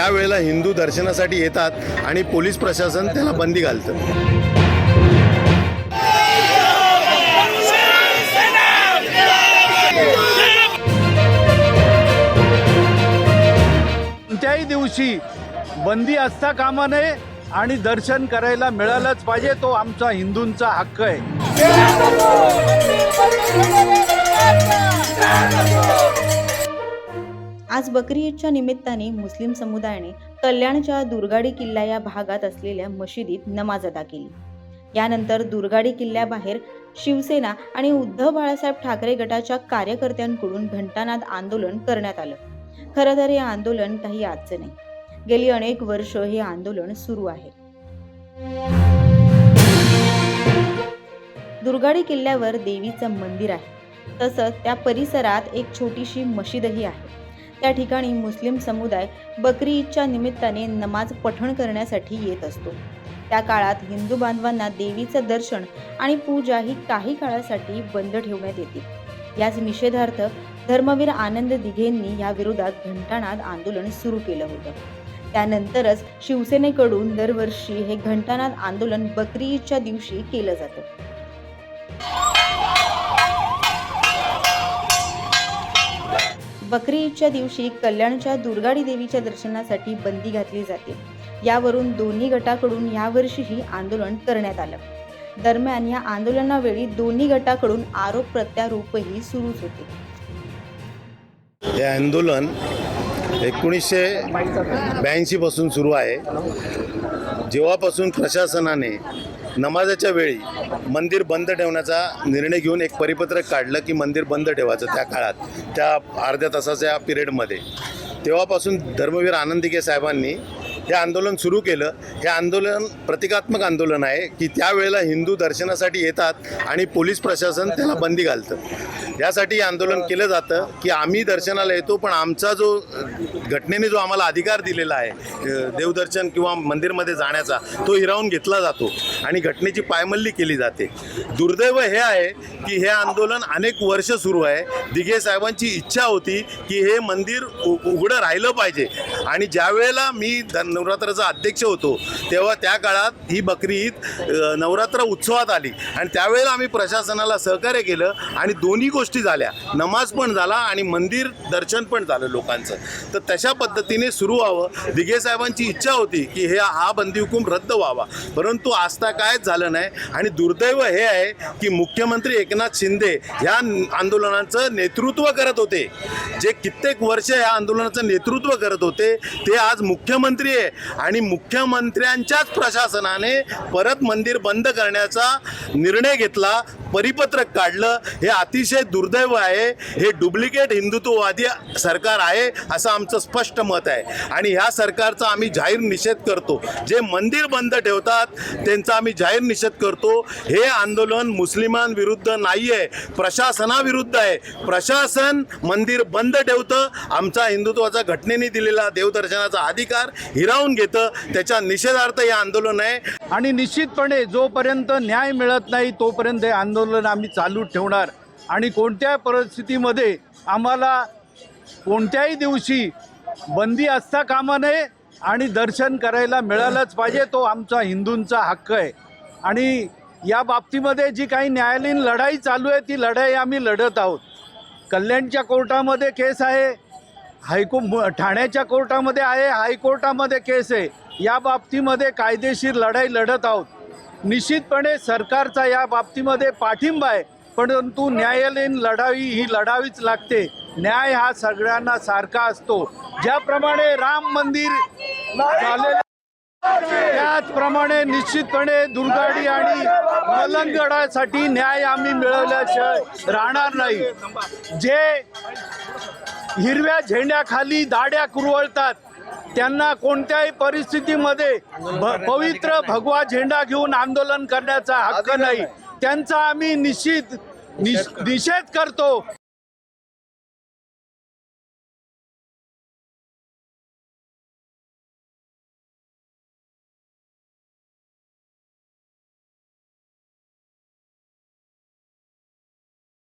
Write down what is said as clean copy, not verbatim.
त्यावेळेला हिंदू दर्शनासाठी येतात आणि पोलीस प्रशासन त्याला बंदी घालतं। कोणत्याही दिवशी बंदी असता कामा नये आणि दर्शन करायला मिळालंच पाहिजे, तो आमचा हिंदूंचा हक्क आहे। आज बकरी ईदच्या निमित्ताने मुस्लिम समुदायाने कल्याणच्या दुर्गाडी किल्ला या भागात असलेल्या मशिदीत नमाज अदा केली। यानंतर दुर्गाडी किल्ल्याबाहेर शिवसेना आणि उद्धव बाळासाहेब ठाकरे गटाच्या कार्यकर्त्यांकडून घंटानाद आंदोलन करण्यात आलं। खरं तर हे आंदोलन काही आजचं नाही, गेली अनेक वर्ष हे आंदोलन सुरू आहे। दुर्गाडी किल्ल्यावर देवीचं मंदिर आहे, तसंच त्या परिसरात एक छोटीशी मशीदही आहे। त्या ठिकाणी मुस्लिम समुदाय बकरी ईदच्या निमित्ताने नमाज पठण करण्यासाठी येत असतो। त्या काळात हिंदू बांधवांना देवीचं दर्शन आणि पूजा ही काही काळासाठी बंद ठेवण्यात येते। याच निषेधार्थ धर्मवीर आनंद दिघेंनी या विरोधात घंटानाद आंदोलन सुरू केलं होतं। त्यानंतरच शिवसेनेकडून दरवर्षी हे घंटानाद आंदोलन बकरी ईदच्या दिवशी केलं जातं। बकरी ईदच्या दिवशी कल्याणच्या दुर्गाडी देवीच्या दर्शनासाठी बंदी घातली जाते। यावरून दोन्ही गटाकडून यावर्षीही आंदोलन करण्यात आलं। दरम्यान या आंदोलनावेळी दोन्ही गटाकडून आरोप प्रत्यारोपही सुरूच होते। हे आंदोलन 1982 पासून सुरू आहे, जेव्हापासून प्रशासनाने नमाजाच्या वेळी मंदिर बंद ठेवण्याचा निर्णय घेऊन एक परिपत्रक काढलं की मंदिर बंद ठेवायचं त्या काळात, त्या अर्ध्या तासाच्या पिरियडमध्ये, तेव्हापासून धर्मवीर आनंद दिघे साहेबांनी हे आंदोलन सुरू केलं। हे आंदोलन प्रतिकात्मक आंदोलन आहे की त्यावेळेला हिंदू दर्शनासाठी येतात आणि पोलीस प्रशासन त्याला बंदी घालतं। यासाठी आंदोलन केलं जातं की आम्ही दर्शनाला येतो, पण आमचा जो घटनेने जो आम्हाला अधिकार दिलेला आहे देवदर्शन किंवा मंदिरमध्ये जाण्याचा, तो हिरावून घेतला जातो आणि घटनेची पायमल्ली केली जाते। दुर्दैव हे आहे की हे आंदोलन अनेक वर्ष सुरू आहे। दिघे साहेबांची इच्छा होती की हे मंदिर उघडं राहिलं पाहिजे, आणि ज्या वेळेला मी नवरात्राचा अध्यक्ष होतो तेव्हा त्या काळात ही बकरी ईद नवरात्र उत्सवात आली आणि त्यावेळेला आम्ही प्रशासनाला सहकार्य केलं आणि दोन्ही गोष्टी झाल्या, नमाज पण झाला आणि मंदिर दर्शन पण झालं लोकांचं। तर तशा पद्धतीने सुरू व्हावं, दिघे साहेबांची इच्छा होती की हा बंदी हुकूम रद्द व्हावा, परंतु आजता कायच झालं नाही। आणि दुर्दैव हे आहे की मुख्यमंत्री एकनाथ शिंदे ह्या आंदोलनाचं नेतृत्व करत होते, जे कित्येक वर्ष या आंदोलनाचं नेतृत्व करत होते, ते आज मुख्यमंत्री आहे आणि मुख्यमंत्र्यांच्याच प्रशासनाने परत मंदिर बंद करण्याचा निर्णय घेतला, परिपत्रक काढलं। हे अतिशय दुर्दैव आहे। हे डुप्लिकेट हिंदुत्ववादी सरकार आहे असं आमचं स्पष्ट मत आहे आणि ह्या सरकारचा आम्ही जाहीर निषेध करतो। जे मंदिर बंद ठेवतात त्यांचा आम्ही जाहीर निषेध करतो। हे आंदोलन मुस्लिमांविरुद्ध नाही आहे, प्रशासनाविरुद्ध आहे। प्रशासन मंदिर बंद ठेवतं, आमचा हिंदुत्वाचा घटनेने दिलेला देवदर्शनाचा अधिकार हिरावून घेतं, त्याच्या निषेधार्थ हे आंदोलन आहे। आणि निश्चितपणे जोपर्यंत न्याय मिळत नाही तोपर्यंत हे आंदोलन आम्ही चालू ठेवणार आणि कोणत्या परिस्थितीमध्ये आम्हाला कोणत्याही दिवशी बंदी असता कामा नये आणि दर्शन करायला मिळालंच पाहिजे, तो आमचा हिंदूंचा हक्क आहे। आणि या बाबतीमध्ये जी काही न्यायालयीन लढाई चालू आहे ती लढाई आम्ही लढत आहोत। कल्याणच्या कोर्टामध्ये केस आहे, ठाण्याच्या कोर्टामध्ये आहे, हायकोर्टामध्ये केस आहे। या बाबतीमध्ये कायदेशीर लढाई लढत आहोत। निश्चितपणे सरकारचा या बाबतीमध्ये पाठिंबा आहे, परंतु न्यायालयीन लढाई ही लढावीच लागते। न्याय हा सगळ्यांना सारखा असतो। ज्याप्रमाणे राम मंदिर झालेलं त्याचप्रमाणे निश्चितपणे दुर्गाडी आणि मलंगडासाठी न्याय आम्ही मिळवल्याशिवाय राहणार नाही। जे हिरव्या झेंड्याखाली दाढ्या कुरवळतात त्यांना कोणत्याही परिस्थितीमध्ये पवित्र भगवा झेंडा घेऊन आंदोलन करण्याचा हक्क नाही, त्यांचा आम्ही निषेध करतो।